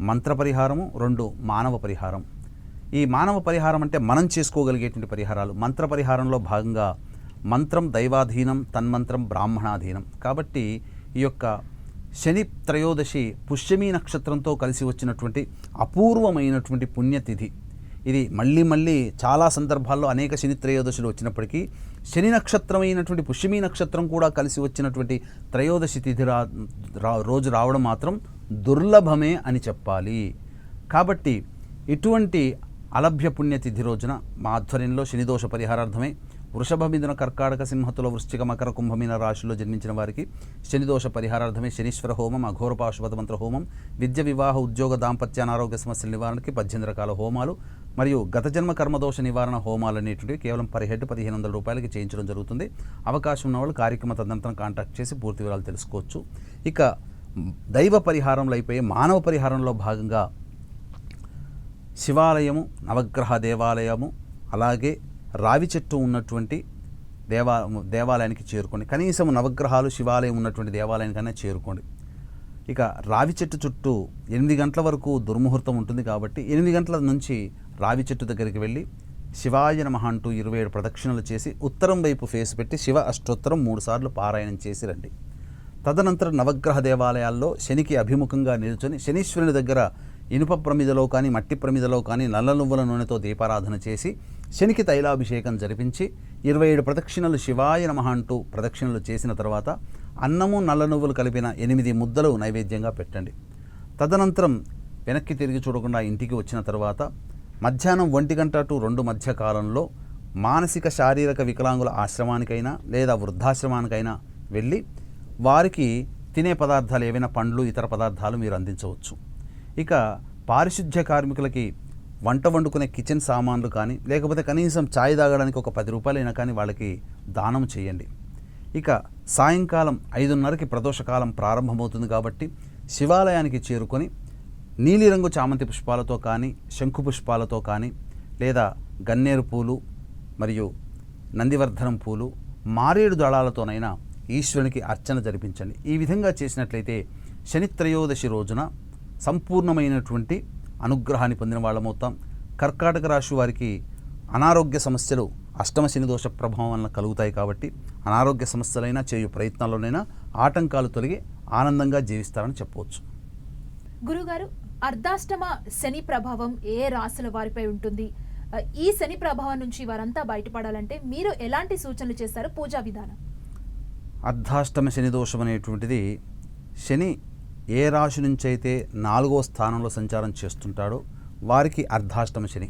B: మంత్ర పరిహారము, 2 మానవ పరిహారం. ఈ మానవ పరిహారం అంటే మనం చేసుకోగలిగేటువంటి పరిహారాలు. మంత్ర పరిహారంలో భాగంగా మంత్రం దైవాధీనం, తన్మంత్రం బ్రాహ్మణాధీనం. కాబట్టి ఈ యొక్క శని త్రయోదశి పుష్యమీ నక్షత్రంతో కలిసి వచ్చినటువంటి అపూర్వమైనటువంటి పుణ్యతిథి. ఇది మళ్ళీ చాలా సందర్భాల్లో అనేక శని త్రయోదశులు వచ్చినప్పటికీ శని నక్షత్రమైనటువంటి పుష్యమీ నక్షత్రం కూడా కలిసి వచ్చినటువంటి త్రయోదశి తిథి రోజు రావడం మాత్రం దుర్లభమే అని చెప్పాలి. కాబట్టి ఇటువంటి అలభ్య పుణ్యతిథి రోజున మా ఆధ్వర్యంలో శనిదోష పరిహారార్థమై వృషభ, మిథున, కర్కాటక, సింహతుల, వృశ్చిక, మకర, కుంభమీన రాశుల్లో జన్మించిన వారికి శనిదోష పరిహారార్థమై శనీశ్వర హోమం, అఘోర పాశుపత మంత్ర హోమం, విద్య, వివాహ, ఉద్యోగ, దాంపత్య, అనారోగ్య సమస్యల నివారణకి 18 రకాల హోమాలు మరియు గత జన్మ కర్మదోష నివారణ హోమాలు అనేటువంటివి కేవలం పర్ హెడ్ 1500 రూపాయలకి చేయించడం జరుగుతుంది. అవకాశం ఉన్న వాళ్ళు కార్యక్రమ తదనంతరం కాంటాక్ట్ చేసి పూర్తి వివరాలు తెలుసుకోవచ్చు. ఇక దైవ పరిహారంలో అయిపోయి మానవ పరిహారంలో భాగంగా శివాలయము, నవగ్రహ దేవాలయము, అలాగే రావి చెట్టు ఉన్నటువంటి దేవాలయానికి చేరుకోండి. కనీసం నవగ్రహాలు, శివాలయం ఉన్నటువంటి దేవాలయానికైనా చేరుకోండి. ఇక రావి చెట్టు చుట్టూ 8 గంటల వరకు దుర్ముహూర్తం ఉంటుంది కాబట్టి 8 గంటల నుంచి రావి చెట్టు దగ్గరికి వెళ్ళి శివాయ నమః అంటూ 27 ప్రదక్షిణలు చేసి ఉత్తరం వైపు ఫేస్ పెట్టి శివ అష్టోత్తరం 3 సార్లు పారాయణం చేసి రండి. తదనంతరం నవగ్రహ దేవాలయాల్లో శనికి అభిముఖంగా నిల్చొని శనీశ్వరుని దగ్గర ఇనుప ప్రమిదలో కానీ, మట్టి ప్రమిదలో కానీ నల్ల నువ్వుల నూనెతో దీపారాధన చేసి శనికి తైలాభిషేకం జరిపించి 27 ప్రదక్షిణలు శివాయ నమః అంటూ ప్రదక్షిణలు చేసిన తర్వాత అన్నము, నల్ల నువ్వులు కలిపిన 8 ముద్దలు నైవేద్యంగా పెట్టండి. తదనంతరం వెనక్కి తిరిగి చూడకుండా ఇంటికి వచ్చిన తర్వాత మధ్యాహ్నం 1 గంట టు 2 మధ్య కాలంలో మానసిక, శారీరక వికలాంగుల ఆశ్రమానికైనా లేదా వృద్ధాశ్రమానికైనా వెళ్ళి వారికి తినే పదార్థాలు ఏవైనా పండ్లు, ఇతర పదార్థాలు మీరు అందించవచ్చు. ఇక పారిశుద్ధ్య కార్మికులకి వంట వండుకునే కిచెన్ సామాన్లు కానీ, లేకపోతే కనీసం ఛాయ్ తాగడానికి ఒక 10 రూపాయలైనా కానీ వాళ్ళకి దానం చేయండి. ఇక సాయంకాలం 5:30కి ప్రదోషకాలం ప్రారంభమవుతుంది కాబట్టి శివాలయానికి చేరుకొని నీలిరంగు చామంతి పుష్పాలతో కానీ, శంకు పుష్పాలతో కానీ, లేదా గన్నేరు పూలు మరియు నందివర్ధనం పూలు, మారేడు దళాలతోనైనా ఈశ్వరునికి అర్చన జరిపించండి. ఈ విధంగా చేసినట్లయితే శని త్రయోదశి రోజున సంపూర్ణమైనటువంటి అనుగ్రహాన్ని పొందిన వాళ్ళమవుతాం. కర్కాటక రాశి వారికి అనారోగ్య సమస్యలు అష్టమ శని దోష ప్రభావం వలన కలుగుతాయి కాబట్టి అనారోగ్య సమస్యలైనా, చేయు ప్రయత్నాల్లోనైనా ఆటంకాలు తొలగి ఆనందంగా జీవిస్తారని చెప్పవచ్చు.
A: గురుగారు, అర్ధాష్టమ శని ప్రభావం ఏ రాశుల వారిపై ఉంటుంది? ఈ శని ప్రభావం నుంచి వారంతా బయటపడాలంటే మీరు ఎలాంటి సూచనలు చేస్తారు? పూజా విధానం.
B: అర్ధాష్టమ శని దోషం అనేటువంటిది శని ఏ రాశి నుంచి అయితే 4వ స్థానంలో సంచారం చేస్తుంటాడో వారికి అర్ధాష్టమ శని.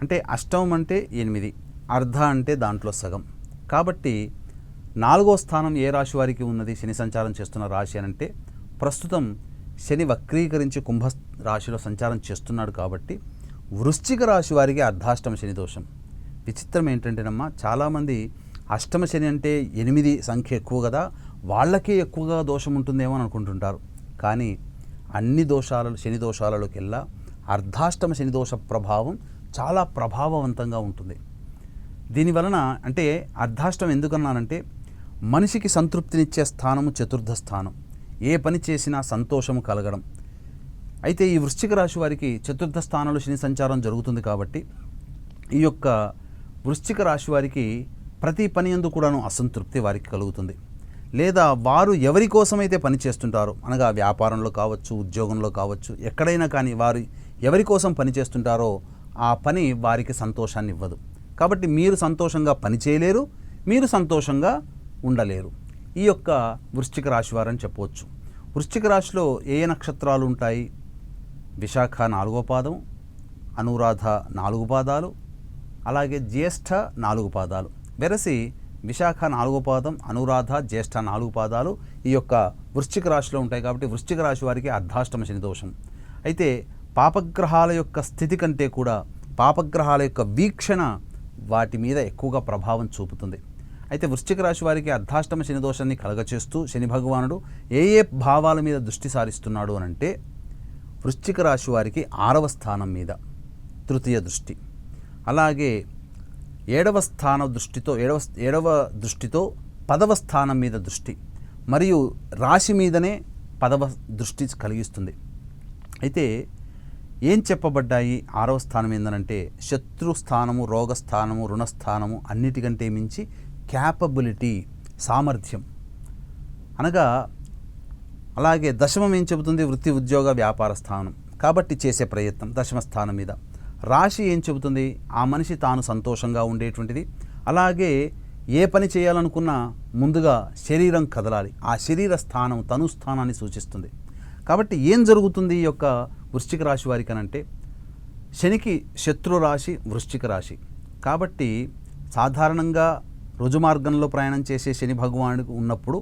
B: అంటే అష్టమం అంటే 8, అర్ధ అంటే దాంట్లో సగం. కాబట్టి 4వ స్థానం ఏ రాశి వారికి ఉన్నది శని సంచారం చేస్తున్న రాశి అని అంటే, ప్రస్తుతం శని వక్రీకరించి కుంభ రాశిలో సంచారం చేస్తున్నాడు కాబట్టి వృశ్చిక రాశి వారికి అర్ధాష్టమ శని దోషం. విచిత్రం ఏంటంటేనమ్మా, చాలామంది అష్టమ శని అంటే 8 సంఖ్య ఎక్కువ కదా, వాళ్ళకే ఎక్కువగా దోషం ఉంటుందేమో అని అనుకుంటుంటారు. కానీ అన్ని దోషాలలో, శని దోషాలలోకెల్లా అర్ధాష్టమ శని దోష ప్రభావం చాలా ప్రభావవంతంగా ఉంటుంది. దీనివలన అంటే అర్ధాష్టం ఎందుకన్నానంటే, మనిషికి సంతృప్తినిచ్చే స్థానము 4థ స్థానం. ఏ పని చేసినా సంతోషము కలగడం. అయితే ఈ వృశ్చిక రాశి వారికి చతుర్థ స్థానంలో శని సంచారం జరుగుతుంది కాబట్టి ఈ యొక్క వృశ్చిక రాశి వారికి ప్రతి పని యందు కూడాను అసంతృప్తి వారికి కలుగుతుంది. లేదా వారు ఎవరి కోసమైతే పని చేస్తుంటారో, అనగా వ్యాపారంలో కావచ్చు, ఉద్యోగంలో కావచ్చు, ఎక్కడైనా కానీ వారు ఎవరి కోసం పని చేస్తుంటారో ఆ పని వారికి సంతోషాన్ని ఇవ్వదు. కాబట్టి మీరు సంతోషంగా పని చేయలేరు, మీరు సంతోషంగా ఉండలేరు. ఈ యొక్క వృశ్చిక రాశి వారని చెప్పవచ్చు. వృశ్చిక రాశిలో ఏ నక్షత్రాలు ఉంటాయి? విశాఖ 4వ పాదం, అనురాధ 4 పాదాలు, అలాగే జ్యేష్ఠ 4 పాదాలు. వెరసి విశాఖ 4వ పాదం, అనురాధ, జ్యేష్ఠ 4 పాదాలు ఈ యొక్క వృశ్చిక రాశిలో ఉంటాయి. కాబట్టి వృశ్చిక రాశి వారికి అర్ధాష్టమ శని దోషం. అయితే పాపగ్రహాల యొక్క స్థితి కంటే కూడా పాపగ్రహాల యొక్క వీక్షణ వాటి మీద ఎక్కువగా ప్రభావం చూపుతుంది. అయితే వృశ్చిక రాశి వారికి అర్ధాష్టమ శని దోషాన్ని కలగచేస్తూ శని భగవానుడు ఏ ఏ భావాల మీద దృష్టి సారిస్తున్నాడు అనంటే, వృశ్చిక రాశి వారికి 6వ స్థానం మీద తృతీయ దృష్టి, అలాగే 7వ స్థాన దృష్టితో 7వ దృష్టితో 10వ స్థానం మీద దృష్టి, మరియు రాశి మీదనే 10వ దృష్టి కలిగిస్తుంది. అయితే ఏం చెప్పబడ్డాయి 6వ స్థానం ఏందనంటే, శత్రు స్థానము, రోగస్థానము, రుణస్థానము, అన్నిటికంటే మించి క్యాపబిలిటీ, సామర్థ్యం అనగా. అలాగే దశమం ఏం చెబుతుంది? వృత్తి, ఉద్యోగ, వ్యాపార స్థానం కాబట్టి చేసే ప్రయత్నం దశమ స్థానం మీద. రాశి ఏం చెబుతుంది? ఆ మనిషి తాను సంతోషంగా ఉండేటువంటిది. అలాగే ఏ పని చేయాలనుకున్నా ముందుగా శరీరం కదలాలి, ఆ శరీర స్థానం తను స్థానాన్ని సూచిస్తుంది. కాబట్టి ఏం జరుగుతుంది ఈ యొక్క వృశ్చిక రాశి వారికి అనంటే, శనికి శత్రు రాశి వృశ్చిక రాశి కాబట్టి సాధారణంగా రుజుమార్గంలో ప్రయాణం చేసే శని భగవానుడికి ఉన్నప్పుడు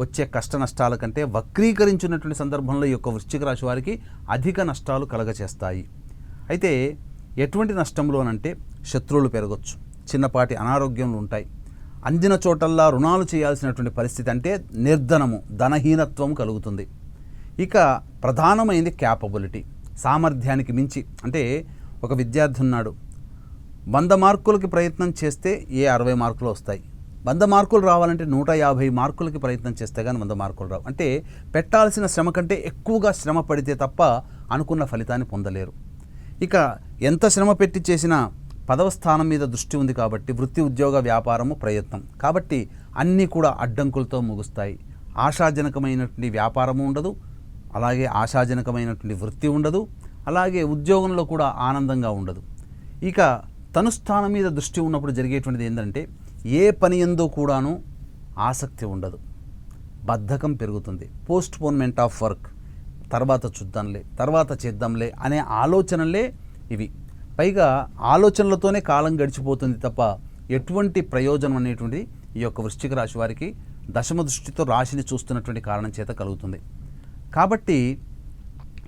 B: వచ్చే కష్ట నష్టాల కంటే వక్రీకరించినటువంటి సందర్భంలో ఈ యొక్క వృశ్చిక రాశి వారికి అధిక నష్టాలు కలగచేస్తాయి. అయితే ఎటువంటి నష్టంలోనంటే, శత్రువులు పెరగచ్చు, చిన్నపాటి అనారోగ్యంలు ఉంటాయి, అందిన చోటల్లా రుణాలు చేయాల్సినటువంటి పరిస్థితి, అంటే నిర్ధనము, ధనహీనత్వం కలుగుతుంది. ఇక ప్రధానమైనది క్యాపబిలిటీ, సామర్థ్యానికి మించి. అంటే ఒక విద్యార్థి ఉన్నాడు, 100 మార్కులకి ప్రయత్నం చేస్తే 60 మార్కులు వస్తాయి. 100 మార్కులు రావాలంటే 150 మార్కులకి ప్రయత్నం చేస్తే కానీ 100 మార్కులు రావు. అంటే పెట్టాల్సిన శ్రమ కంటే ఎక్కువగా శ్రమ పడితే తప్ప అనుకున్న ఫలితాన్ని పొందలేరు. ఇక ఎంత శ్రమ పెట్టి చేసినా 10వ స్థానం మీద దృష్టి ఉంది కాబట్టి వృత్తి, ఉద్యోగ, వ్యాపారము, ప్రయత్నం కాబట్టి అన్నీ కూడా అడ్డంకులతో ముగుస్తాయి. ఆశాజనకమైనటువంటి వ్యాపారము ఉండదు, అలాగే ఆశాజనకమైనటువంటి వృత్తి ఉండదు, అలాగే ఉద్యోగంలో కూడా ఆనందంగా ఉండదు. ఇక తను స్థానం మీద దృష్టి ఉన్నప్పుడు జరిగేటువంటిది ఏంటంటే, ఏ పని ఎందో కూడాను ఆసక్తి ఉండదు, బద్ధకం పెరుగుతుంది, పోస్ట్పోన్మెంట్ ఆఫ్ వర్క్, తర్వాత చూద్దాంలే, తర్వాత చేద్దాంలే అనే ఆలోచనలే ఇవి. పైగా ఆలోచనలతోనే కాలం గడిచిపోతుంది తప్ప ఎటువంటి ప్రయోజనం అనేటువంటిది ఈ యొక్క వృశ్చిక రాశి వారికి దశమ దృష్టితో రాశిని చూస్తున్నటువంటి కారణం చేత కలుగుతుంది. కాబట్టి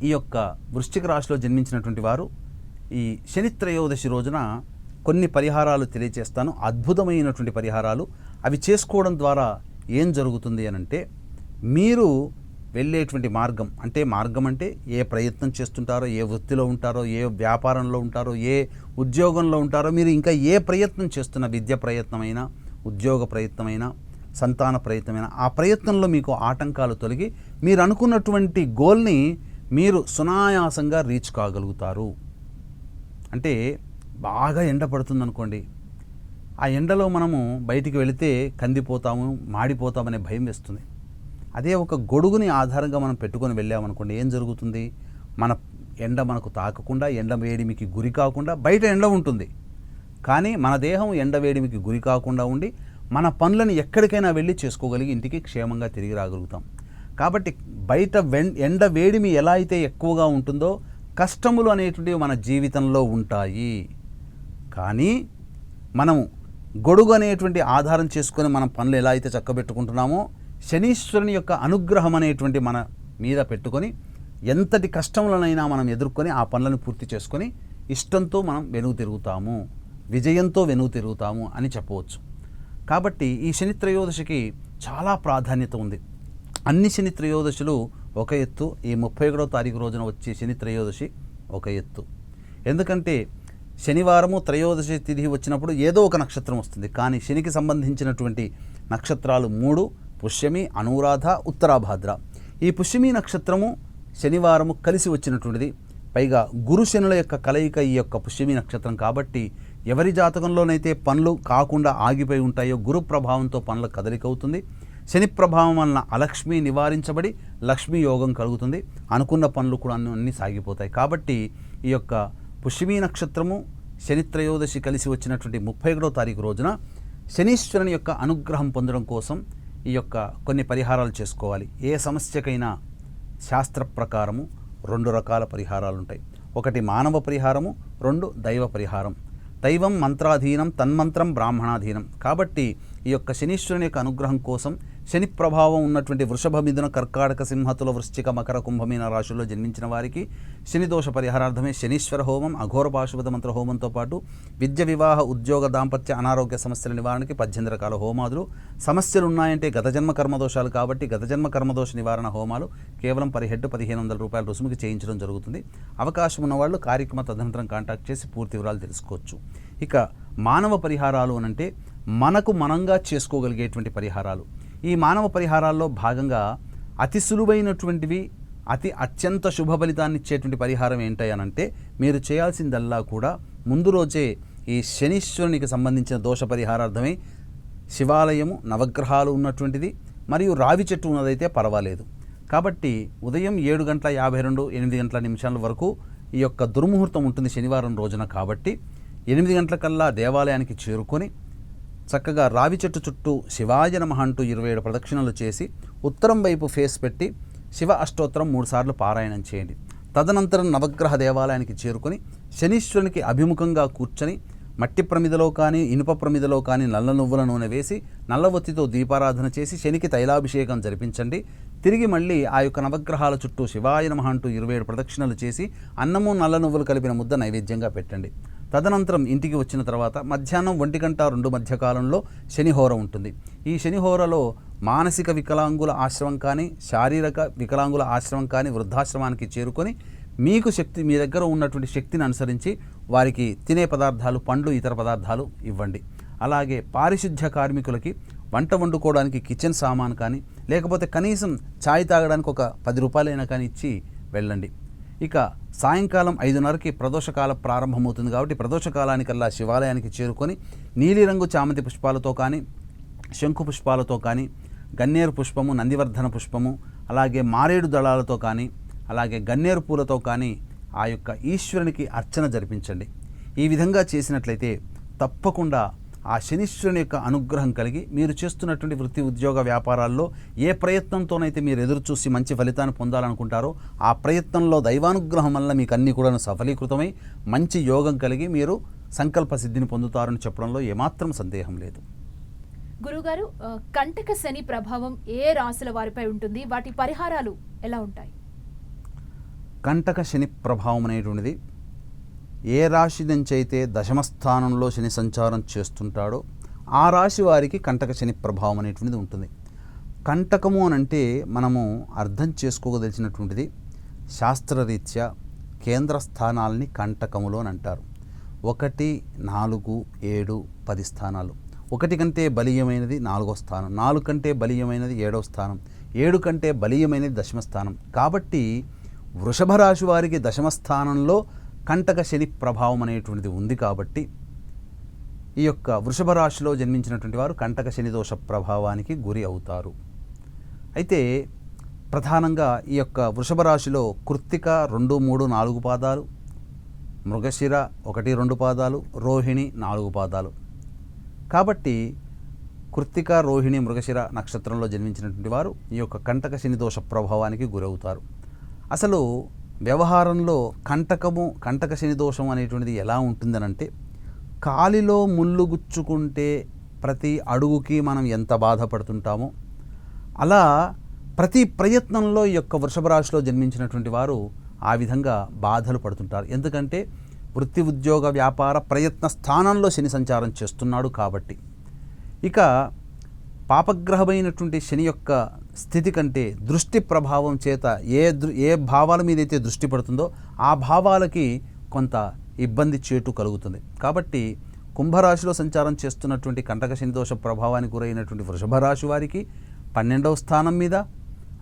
B: ఈ యొక్క వృశ్చిక రాశిలో జన్మించినటువంటి వారు ఈ శని త్రయోదశి రోజున కొన్ని పరిహారాలు తెలియజేస్తాను, అద్భుతమైనటువంటి పరిహారాలు. అవి చేసుకోవడం ద్వారా ఏం జరుగుతుంది అనంటే, మీరు వెళ్ళేటువంటి మార్గం అంటే ఏ ప్రయత్నం చేస్తుంటారో, ఏ వృత్తిలో ఉంటారో, ఏ వ్యాపారంలో ఉంటారో, ఏ ఉద్యోగంలో ఉంటారో, మీరు ఇంకా ఏ ప్రయత్నం చేస్తున్న, విద్య ప్రయత్నమైనా, ఉద్యోగ ప్రయత్నమైనా, సంతాన ప్రయత్నమైనా, ఆ ప్రయత్నంలో మీకు ఆటంకాలు తొలగి మీరు అనుకున్నటువంటి గోల్ని మీరు సునాయాసంగా రీచ్ కాగలుగుతారు. అంటే బాగా ఎండ పడుతుంది అనుకోండి, ఆ ఎండలో మనము బయటికి వెళితే కందిపోతాము, మాడిపోతామనే భయం వేస్తుంది. అదే ఒక గొడుగుని ఆధారంగా మనం పెట్టుకొని వెళ్ళామనుకోండి, ఏం జరుగుతుంది? మన ఎండ మనకు తాకకుండా, ఎండ వేడిమికి గురి కాకుండా, బయట ఎండ ఉంటుంది కానీ మన దేహం ఎండ వేడిమికి గురి కాకుండా ఉండి మన పనులను ఎక్కడికైనా వెళ్ళి చేసుకోగలిగి ఇంటికి క్షేమంగా తిరిగి రాగలుగుతాం. కాబట్టి బయట ఎండ వేడిమి ఎలా అయితే ఎక్కువగా ఉంటుందో కష్టములు అనేటువంటివి మన జీవితంలో ఉంటాయి. కానీ మనము గొడుగు అనేటువంటి ఆధారం చేసుకొని మనం పనులు ఎలా అయితే చక్కబెట్టుకుంటున్నామో, శనీశ్వరుని యొక్క అనుగ్రహం అనేటువంటి మన మీద పెట్టుకొని ఎంతటి కష్టములనైనా మనం ఎదుర్కొని ఆ పనులను పూర్తి చేసుకొని ఇష్టంతో మనం వెనుగు తిరుగుతాము, విజయంతో వెనుగు తిరుగుతాము అని చెప్పవచ్చు. కాబట్టి ఈ శని త్రయోదశికి చాలా ప్రాధాన్యత ఉంది. అన్ని శని త్రయోదశులు ఒక ఎత్తు, ఈ 31వ తారీఖు రోజున వచ్చే శని త్రయోదశి ఒక ఎత్తు. ఎందుకంటే శనివారము త్రయోదశి తిథి వచ్చినప్పుడు ఏదో ఒక నక్షత్రం వస్తుంది, కానీ శనికి సంబంధించినటువంటి నక్షత్రాలు 3: పుష్యమి, అనురాధ, ఉత్తరాభాద్ర. ఈ పుష్యమి నక్షత్రము శనివారము కలిసి వచ్చినటువంటిది. పైగా గురు శనుల యొక్క కలయిక ఈ యొక్క పుష్యమి నక్షత్రం కాబట్టి ఎవరి జాతకంలోనైతే పనులు కాకుండా ఆగిపోయి ఉంటాయో గురు ప్రభావంతో పనుల కదలిక అవుతుంది. శని ప్రభావం వలన అలక్ష్మి నివారించబడి లక్ష్మీ యోగం కలుగుతుంది. అనుకున్న పనులు కూడా అన్నీ సాగిపోతాయి. కాబట్టి ఈ యొక్క పుష్యమి నక్షత్రము శని త్రయోదశి కలిసి వచ్చినటువంటి 31వ తారీఖు రోజున శనీశ్వరుని యొక్క అనుగ్రహం పొందడం కోసం ఈ యొక్క కొన్ని పరిహారాలు చేసుకోవాలి. ఏ సమస్యకైనా శాస్త్ర ప్రకారము 2 రకాల పరిహారాలు ఉంటాయి. ఒకటి మానవ పరిహారము, 2 దైవ పరిహారం. దైవం మంత్రాధీనం, తన్మంత్రం బ్రాహ్మణాధీనం. కాబట్టి ఈ యొక్క శనీశ్వరుని యొక్క అనుగ్రహం కోసం శని ప్రభావం ఉన్నటువంటి వృషభ, మిథున, కర్కాటక, సింహతుల, వృశ్చిక, మకర, కుంభమీన రాశుల్లో జన్మించిన వారికి శని దోష పరిహారార్థమే శనీశ్వర హోమం, అఘోర పాశుపత మంత్ర హోమంతో పాటు విద్య, వివాహ, ఉద్యోగ, దాంపత్య, అనారోగ్య సమస్యల నివారణకి 18 రకాల హోమాదులు. సమస్యలు ఉన్నాయంటే గత జన్మ కర్మదోషాలు కాబట్టి గత జన్మ కర్మదోష నివారణ హోమాలు కేవలం పర్ హెడ్ 1500 రూపాయల రుసుముకి చేయించడం జరుగుతుంది. అవకాశం ఉన్నవాళ్ళు కార్యక్రమ తదనంతరం కాంటాక్ట్ చేసి పూర్తి వివరాలు తెలుసుకోవచ్చు. ఇక మానవ పరిహారాలు అనంటే మనకు మనంగా చేసుకోగలిగేటువంటి పరిహారాలు. ఈ మానవ పరిహారాల్లో భాగంగా అతి సులువైనటువంటివి, అత్యంత శుభ ఫలితాన్ని ఇచ్చేటువంటి పరిహారం ఏంటంటే మీరు చేయాల్సిందల్లా కూడా ముందు రోజే ఈ శనీశ్వరునికి సంబంధించిన దోష పరిహారార్థమై శివాలయము, నవగ్రహాలు ఉన్నటువంటిది మరియు రావి చెట్టు ఉన్నదైతే పర్వాలేదు. కాబట్టి ఉదయం 7:52, 8 వరకు ఈ యొక్క దుర్ముహూర్తం ఉంటుంది శనివారం రోజున. కాబట్టి 8 గంటలకల్లా దేవాలయానికి చేరుకొని చక్కగా రావి చెట్టు చుట్టూ శివాయ నమః అంటూ 27 ప్రదక్షిణలు చేసి ఉత్తరం వైపు ఫేస్ పెట్టి శివ అష్టోత్తరం 3 సార్లు పారాయణం చేయండి. తదనంతరం నవగ్రహ దేవాలయానికి చేరుకొని శనీశ్వరునికి అభిముఖంగా కూర్చొని మట్టి ప్రమిదలో కానీ ఇనుప ప్రమిదలో కానీ నల్ల నువ్వుల నూనె వేసి నల్లవొత్తితో దీపారాధన చేసి శనికి తైలాభిషేకం జరిపించండి. తిరిగి మళ్ళీ ఆ యొక్క నవగ్రహాల చుట్టూ శివాయ నమః అంటూ 27 ప్రదక్షిణలు చేసి అన్నము, నల్ల నువ్వులు కలిపిన ముద్ద నైవేద్యంగా పెట్టండి. తదనంతరం ఇంటికి వచ్చిన తర్వాత మధ్యాహ్నం 1-2 మధ్య కాలంలో శనిహోర ఉంటుంది. ఈ శనిహోరలో మానసిక వికలాంగుల ఆశ్రమం కానీ, శారీరక వికలాంగుల ఆశ్రమం కానీ వృద్ధాశ్రమానికి చేరుకొని మీకు మీ దగ్గర ఉన్నటువంటి శక్తిని అనుసరించి వారికి తినే పదార్థాలు, పండ్లు, ఇతర పదార్థాలు ఇవ్వండి. అలాగే పారిశుద్ధ్య కార్మికులకి వంట వండుకోవడానికి కిచెన్ సామాన్ కానీ, లేకపోతే కనీసం ఛాయ్ తాగడానికి ఒక 10 రూపాయలైనా కానీ ఇచ్చి వెళ్ళండి. ఇక సాయంకాలం 5:30కి ప్రదోషకాలం ప్రారంభమవుతుంది కాబట్టి ప్రదోషకాలానికల్లా శివాలయానికి చేరుకొని నీలిరంగు చామంతి పుష్పాలతో కానీ, శంకు పుష్పాలతో కానీ, గన్నేరు పుష్పము, నందివర్ధన పుష్పము, అలాగే మారేడు దళాలతో కానీ, అలాగే గన్నేరు పూలతో కానీ ఆ యొక్క ఈశ్వరునికి అర్చన జరిపించండి. ఈ విధంగా చేసినట్లయితే తప్పకుండా ఆ శనీశ్వరుని యొక్క అనుగ్రహం కలిగి మీరు చేస్తున్నటువంటి వృత్తి, ఉద్యోగ, వ్యాపారాల్లో ఏ ప్రయత్నంతోనైతే మీరు ఎదురు చూసి మంచి ఫలితాన్ని పొందాలనుకుంటారో ఆ ప్రయత్నంలో దైవానుగ్రహం వల్ల మీకు అన్నీ కూడా సఫలీకృతమై మంచి యోగం కలిగి మీరు సంకల్ప సిద్ధిని పొందుతారని చెప్పడంలో ఏమాత్రం సందేహం లేదు.
A: గురుగారు, కంటక శని ప్రభావం ఏ రాశుల వారిపై ఉంటుంది? వాటి పరిహారాలు ఎలా ఉంటాయి?
B: కంటక శని ప్రభావం అనేటువంటిది ఏ రాశి నుంచి అయితే దశమస్థానంలో శని సంచారం చేస్తుంటాడో ఆ రాశి వారికి కంటక శని ప్రభావం అనేటువంటిది ఉంటుంది. కంటకము అనంటే మనము అర్థం చేసుకోదలిచినటువంటిది శాస్త్రరీత్యా కేంద్ర స్థానాలని కంటకములు అని అంటారు. 1, 4, 7, 10 స్థానాలు. 1 కంటే బలీయమైనది 4వ స్థానం, 4 కంటే బలీయమైనది 7వ స్థానం, 7 కంటే బలీయమైనది 10వ స్థానం. కాబట్టి వృషభ రాశి వారికి 10వ స్థానంలో కంటక శని ప్రభావం అనేటువంటిది ఉంది. కాబట్టి ఈ యొక్క వృషభ రాశిలో జన్మించినటువంటి వారు కంటక శని దోష ప్రభావానికి గురి అవుతారు. అయితే ప్రధానంగా ఈ యొక్క వృషభ రాశిలో కృత్తిక 2, 3, 4 పాదాలు, మృగశిర 1, 2 పాదాలు, రోహిణి 4 పాదాలు. కాబట్టి కృత్తిక, రోహిణి, మృగశిర నక్షత్రంలో జన్మించినటువంటి వారు ఈ యొక్క కంటక శని దోష ప్రభావానికి గురవుతారు. అసలు వ్యవహారంలో కంటక శని దోషం అనేటువంటిది ఎలా ఉంటుందనంటే కాలిలో ముళ్ళు గుచ్చుకుంటే ప్రతి అడుగుకి మనం ఎంత బాధపడుతుంటామో అలా ప్రతి ప్రయత్నంలో ఈ యొక్క వృషభ రాశిలో జన్మించినటువంటి వారు ఆ విధంగా బాధలు పడుతుంటారు. ఎందుకంటే వృత్తి, ఉద్యోగ, వ్యాపార ప్రయత్న స్థానంలో శని సంచారం చేస్తున్నాడు కాబట్టి. ఇక పాపగ్రహమైనటువంటి శని యొక్క స్థితి కంటే దృష్టి ప్రభావం చేత ఏ భావాల మీదైతే దృష్టి పడుతుందో ఆ భావాలకి కొంత ఇబ్బంది చేటు కలుగుతుంది. కాబట్టి కుంభరాశిలో సంచారం చేస్తున్నటువంటి కంటక శని దోష ప్రభావానికి గురైనటువంటి వృషభ రాశి వారికి 12వ స్థానం మీద,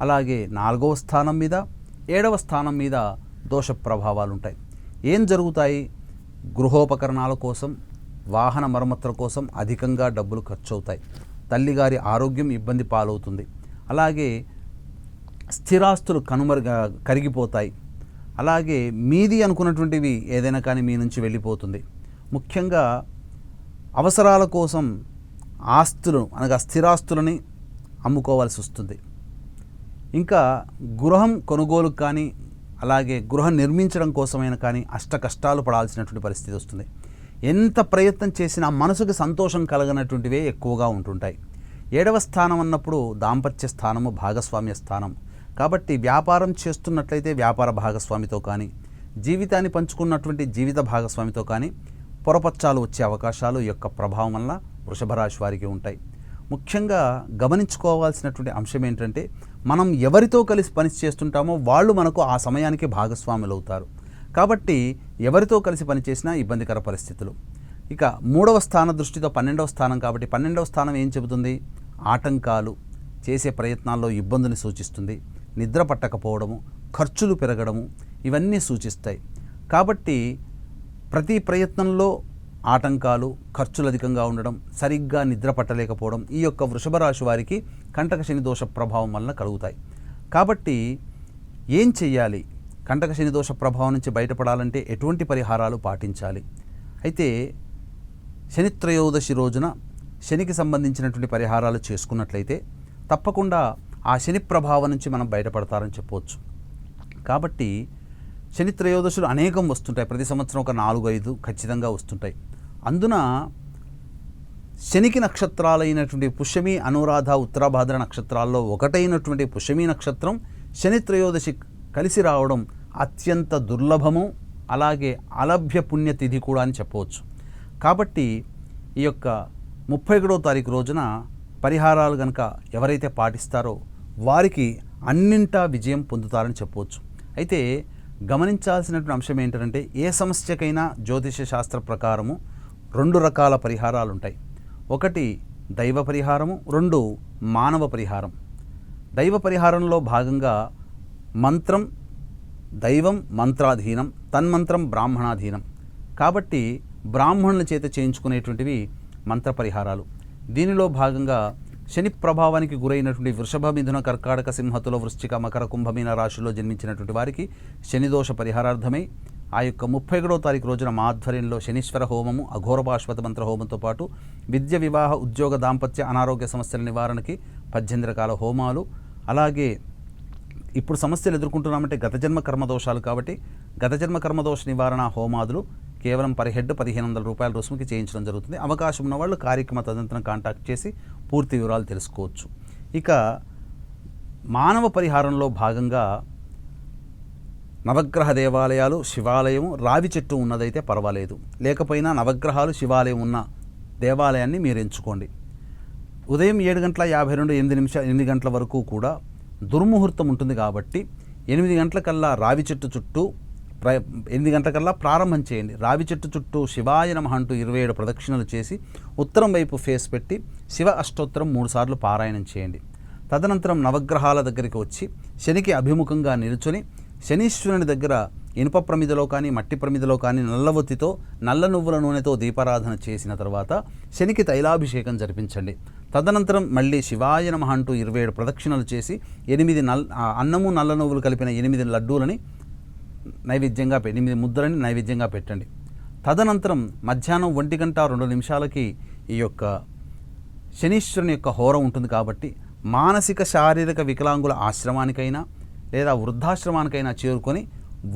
B: అలాగే 4వ స్థానం మీద 7వ స్థానం మీద దోష ప్రభావాలు ఉంటాయి. ఏం జరుగుతాయి? గృహోపకరణాల కోసం, వాహన మరమ్మతుల కోసం అధికంగా డబ్బులు ఖర్చు అవుతాయి. తల్లిగారి ఆరోగ్యం ఇబ్బంది పాలవుతుంది. అలాగే స్థిరాస్తులు కరిగిపోతాయి. అలాగే మీది అనుకున్నటువంటివి ఏదైనా కానీ మీ నుంచి వెళ్ళిపోతుంది. ముఖ్యంగా అవసరాల కోసం ఆస్తులను అనగా స్థిరాస్తులని అమ్ముకోవాల్సి వస్తుంది. ఇంకా గృహం కొనుగోలు కానీ అలాగే గృహం నిర్మించడం కోసమైనా కానీ కష్టాలు పడాల్సినటువంటి పరిస్థితి వస్తుంది. ఎంత ప్రయత్నం చేసినా మనసుకు సంతోషం కలగనటువంటివే ఎక్కువగా ఉంటుంటాయి. 7వ స్థానం అన్నప్పుడు దాంపత్య స్థానము, భాగస్వామ్య స్థానం. కాబట్టి వ్యాపారం చేస్తున్నట్లయితే వ్యాపార భాగస్వామితో కానీ, జీవితాన్ని పంచుకున్నటువంటి జీవిత భాగస్వామితో కానీ పొరపచ్చాలు వచ్చే అవకాశాలు ఈ యొక్క ప్రభావం వల్ల వృషభ రాశి వారికి ఉంటాయి. ముఖ్యంగా గమనించుకోవాల్సినటువంటి అంశం ఏంటంటే, మనం ఎవరితో కలిసి పని చేస్తుంటామో వాళ్ళు మనకు ఆ సమయానికి భాగస్వాములు అవుతారు. కాబట్టి ఎవరితో కలిసి పనిచేసినా ఇబ్బందికర పరిస్థితులు. ఇక 3వ స్థాన దృష్టితో 12వ స్థానం కాబట్టి 12వ స్థానం ఏం చెబుతుంది? ఆటంకాలు, చేసే ప్రయత్నాల్లో ఇబ్బందుని సూచిస్తుంది. నిద్ర పట్టకపోవడము, ఖర్చులు పెరగడము ఇవన్నీ సూచిస్తాయి. కాబట్టి ప్రతి ప్రయత్నంలో ఆటంకాలు, ఖర్చులు అధికంగా ఉండడం, సరిగ్గా నిద్ర పట్టలేకపోవడం ఈ యొక్క వృషభ రాశి వారికి కంటక శని దోష ప్రభావం వలన కలుగుతాయి. కాబట్టి ఏం చెయ్యాలి? కంటక శని దోష ప్రభావం నుంచి బయటపడాలంటే ఎటువంటి పరిహారాలు పాటించాలి? అయితే శని త్రయోదశి రోజున శనికి సంబంధించినటువంటి పరిహారాలు చేసుకున్నట్లయితే తప్పకుండా ఆ శని ప్రభావం నుంచి మనం బయటపడతారని చెప్పవచ్చు. కాబట్టి శని త్రయోదశులు అనేకం వస్తుంటాయి. ప్రతి సంవత్సరం ఒక 4-5 ఖచ్చితంగా వస్తుంటాయి. అందున శనికి నక్షత్రాలైనటువంటి పుష్యమి, అనురాధ, ఉత్తరాభాద్ర నక్షత్రాల్లో ఒకటైనటువంటి పుష్యమి నక్షత్రం శని త్రయోదశి కలిసి రావడం అత్యంత దుర్లభము. అలాగే అలభ్య పుణ్యతిథి కూడా అని చెప్పవచ్చు. కాబట్టి ఈ యొక్క 31వ తారీఖు రోజున పరిహారాలు కనుక ఎవరైతే పాటిస్తారో వారికి అన్నింటా విజయం పొందుతారని చెప్పవచ్చు. అయితే గమనించాల్సినటువంటి అంశం ఏంటంటే, ఏ సమస్యకైనా జ్యోతిష శాస్త్ర ప్రకారము 2 రకాల పరిహారాలు ఉంటాయి. ఒకటి దైవ పరిహారము, 2 మానవ పరిహారం. దైవ పరిహారంలో భాగంగా మంత్రం దైవం మంత్రాధీనం, తన్మంత్రం బ్రాహ్మణాధీనం. కాబట్టి బ్రాహ్మణుల చేత చేయించుకునేటువంటివి మంత్ర పరిహారాలు. దీనిలో భాగంగా శని ప్రభావానికి గురైనటువంటి వృషభ, మిథున, కర్కాటక, సింహతుల, వృశ్చిక, మకర, కుంభమీన రాశుల్లో జన్మించినటువంటి వారికి శనిదోష పరిహారార్థమై ఆ యొక్క 31వ తారీఖు రోజున మా ఆధ్వర్యంలో శనీశ్వర హోమము, అఘోర పాశ్వత మంత్ర హోమంతో పాటు విద్య, వివాహ, ఉద్యోగ, దాంపత్య, అనారోగ్య సమస్యల నివారణకి 18 రకాల హోమాలు, అలాగే ఇప్పుడు సమస్యలు ఎదుర్కొంటున్నామంటే గత జన్మ కర్మదోషాలు కాబట్టి గత జన్మ కర్మదోష నివారణ హోమాదులు కేవలం పర్ హెడ్ 1500 రూపాయల రుసుముకి చేయించడం జరుగుతుంది. అవకాశం ఉన్న వాళ్ళు కార్యక్రమ తదనంతరం కాంటాక్ట్ చేసి పూర్తి వివరాలు తెలుసుకోవచ్చు. ఇక మానవ పరిహారంలో భాగంగా నవగ్రహ దేవాలయాలు, శివాలయము, రావి చెట్టు ఉన్నదైతే పర్వాలేదు, లేకపోయినా నవగ్రహాలు, శివాలయం ఉన్న దేవాలయాన్ని మీరు ఎంచుకోండి. ఉదయం 7:52 8 గంటల వరకు కూడా దుర్ముహూర్తం ఉంటుంది కాబట్టి 8 గంటలకల్లా రావి చెట్టు చుట్టూ 8 గంటలకల్లా ప్రారంభం చేయండి. రావి చెట్టు చుట్టూ శివాయ నమః అంటూ 27 ప్రదక్షిణలు చేసి ఉత్తరం వైపు ఫేస్ పెట్టి శివ అష్టోత్తరం 3 సార్లు పారాయణం చేయండి. తదనంతరం నవగ్రహాల దగ్గరికి వచ్చి శనికి అభిముఖంగా నిలుచుని శనీశ్వరుని దగ్గర ఇనుప ప్రమిదలో కానీ మట్టి ప్రమిదలో కానీ నల్లవొత్తితో నల్ల నువ్వుల నూనెతో దీపారాధన చేసిన తర్వాత శనికి తైలాభిషేకం జరిపించండి. తదనంతరం మళ్ళీ శివాయ నమః అంటూ 27 ప్రదక్షిణలు చేసి 8 అన్నము నల్ల నువ్వులు కలిపిన 8 లడ్డూలని నైవేద్యంగా 8 ముద్దలని నైవేద్యంగా పెట్టండి. తదనంతరం మధ్యాహ్నం 1:02 ఈ యొక్క శనీశ్వరుని యొక్క హోర ఉంటుంది కాబట్టి మానసిక శారీరక వికలాంగుల ఆశ్రమానికైనా లేదా వృద్ధాశ్రమానికైనా చేరుకొని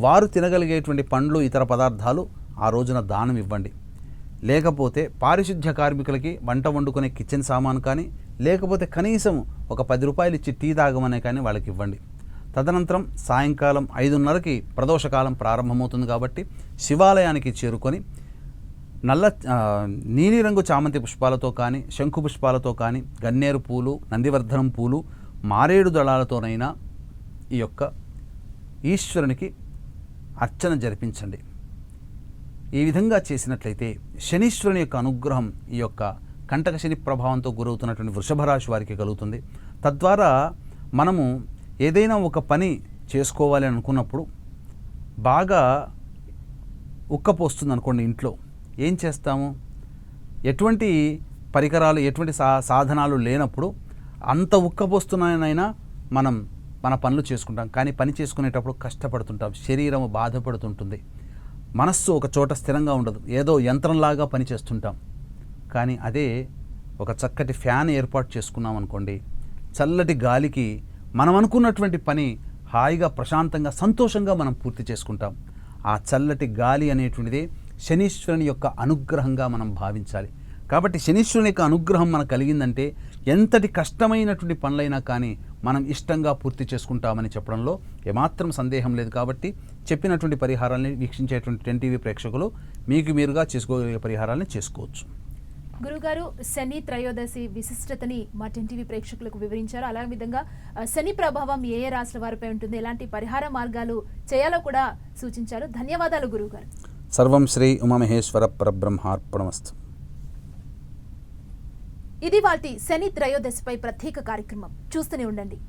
B: వారు తినగలిగేటువంటి పండ్లు, ఇతర పదార్థాలు ఆ రోజున దానం ఇవ్వండి. లేకపోతే పారిశుద్ధ్య కార్మికులకి వంట వండుకునే కిచెన్ సామాను కానీ, లేకపోతే కనీసం ఒక 10 రూపాయలు ఇచ్చి టీ తాగమనే కానీ వాళ్ళకి ఇవ్వండి. తదనంతరం సాయంకాలం 5:30కి ప్రదోషకాలం ప్రారంభమవుతుంది కాబట్టి శివాలయానికి చేరుకొని నీలిరంగు చామంతి పుష్పాలతో కానీ, శంఖు పుష్పాలతో కానీ, గన్నేరు పూలు, నందివర్ధనం పూలు, మారేడు దళాలతోనైనా ఈ యొక్క ఈశ్వరునికి అర్చన జరిపించండి. ఈ విధంగా చేసినట్లయితే శనీశ్వరుని యొక్క అనుగ్రహం ఈ యొక్క కంటక శని ప్రభావంతో గురవుతున్నటువంటి వృషభ రాశి వారికి కలుగుతుంది. తద్వారా మనము ఏదైనా ఒక పని చేసుకోవాలి అని అనుకున్నప్పుడు బాగా ఉక్కపోస్తుంది అనుకోండి ఇంట్లో, ఏం చేస్తాము? ఎటువంటి పరికరాలు, ఎటువంటి సాధనాలు లేనప్పుడు అంత ఉక్కపోస్తున్నానైనా మనం మన పనులు చేసుకుంటాం. కానీ పని చేసుకునేటప్పుడు కష్టపడుతుంటాం, శరీరం బాధపడుతుంటుంది, మనస్సు ఒక చోట స్థిరంగా ఉండదు, ఏదో యంత్రంలాగా పని చేస్తుంటాం. కానీ అదే ఒక చక్కటి ఫ్యాన్ ఏర్పాటు చేసుకున్నాం అనుకోండి, చల్లటి గాలికి మనం అనుకున్నటువంటి పని హాయిగా, ప్రశాంతంగా, సంతోషంగా మనం పూర్తి చేసుకుంటాం. ఆ చల్లటి గాలి అనేటువంటిది శనీశ్వరుని యొక్క అనుగ్రహంగా మనం భావించాలి. కాబట్టి శనీశ్వరుని యొక్క అనుగ్రహం మనకు కలిగిందంటే ఎంతటి కష్టమైనటువంటి పనులైనా కానీ మనం ఇష్టంగా పూర్తి చేసుకుంటామని చెప్పడంలో ఏమాత్రం సందేహం లేదు. కాబట్టి చెప్పినటువంటి పరిహారాలని వీక్షించేటువంటి 10 టీవీ ప్రేక్షకులు మీకు మీరుగా చేసుకోగలిగే పరిహారాలని చేసుకోవచ్చు.
A: గురుగారు, శని త్రయోదశి విశిష్టతని మా 10 టీవీ ప్రేక్షకులకు వివరించారు. అలాగే విధంగా శని ప్రభావం ఏ ఏ రాశుల వారిపై ఉంటుంది, ఎలాంటి పరిహార మార్గాలు చేయాలో కూడా సూచించారు. ధన్యవాదాలు గురువుగారు.
B: సర్వం శ్రీ ఉమామహేశ్వర పరబ్రహ్మార్పణమస్తు.
A: ఇది వాటి శని త్రయోదశిపై ప్రత్యేక కార్యక్రమం. చూస్తూనే ఉండండి.